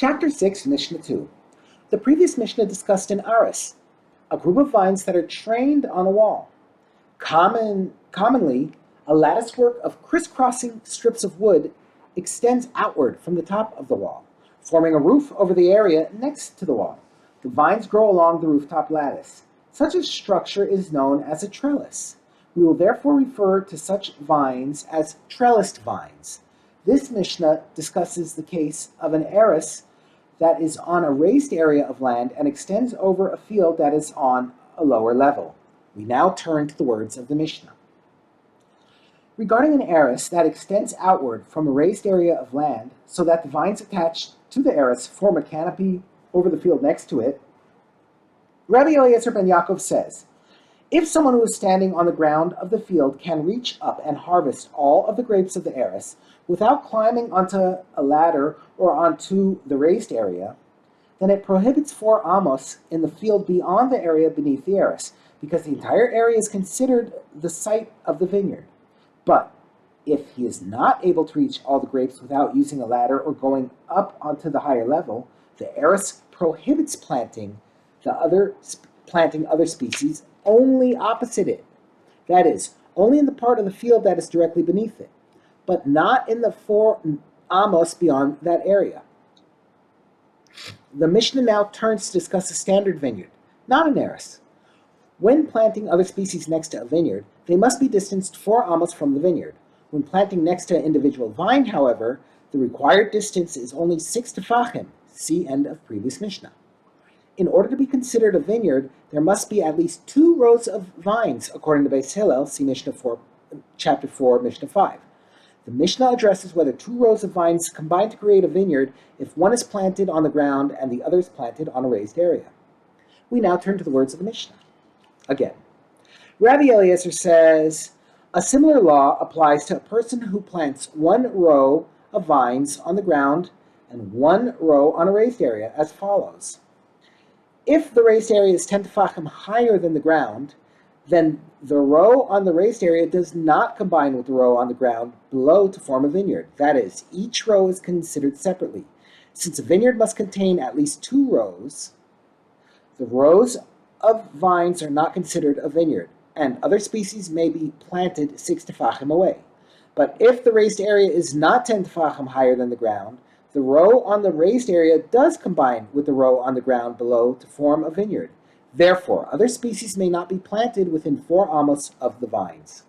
Chapter 6, Mishnah 2. The previous Mishnah discussed an aris, a group of vines that are trained on a wall. Commonly, a latticework of crisscrossing strips of wood extends outward from the top of the wall, forming a roof over the area next to the wall. The vines grow along the rooftop lattice. Such a structure is known as a trellis. We will therefore refer to such vines as trellised vines. This Mishnah discusses the case of an aris that is on a raised area of land and extends over a field that is on a lower level. We now turn to the words of the Mishnah. Regarding an aris that extends outward from a raised area of land so that the vines attached to the aris form a canopy over the field next to it, Rabbi Eliezer ben Yaakov says, if someone who is standing on the ground of the field can reach up and harvest all of the grapes of the aris without climbing onto a ladder or onto the raised area, then it prohibits 4 amos in the field beyond the area beneath the aris, because the entire area is considered the site of the vineyard. But if he is not able to reach all the grapes without using a ladder or going up onto the higher level, the aris prohibits planting other species only opposite it. That is, only in the part of the field that is directly beneath it, but not in the 4 amos beyond that area. The Mishnah now turns to discuss a standard vineyard, not an aris. When planting other species next to a vineyard, they must be distanced 4 amos from the vineyard. When planting next to an individual vine, however, the required distance is only 6 tefachim. See end of previous Mishnah. In order to be considered a vineyard, there must be at least 2 rows of vines, according to Beis Hillel, see chapter 4, Mishnah 5. The Mishnah addresses whether 2 rows of vines combine to create a vineyard if one is planted on the ground and the other is planted on a raised area. We now turn to the words of the Mishnah. Again, Rabbi Eliezer says, a similar law applies to a person who plants 1 row of vines on the ground and 1 row on a raised area as follows. If the raised area is 10 tefachim higher than the ground, then the row on the raised area does not combine with the row on the ground below to form a vineyard. That is, each row is considered separately. Since a vineyard must contain at least 2 rows, the rows of vines are not considered a vineyard, and other species may be planted 6 tefachim away. But if the raised area is not 10 tefachim higher than the ground, the row on the raised area does combine with the row on the ground below to form a vineyard. Therefore, other species may not be planted within 4 amos of the vines.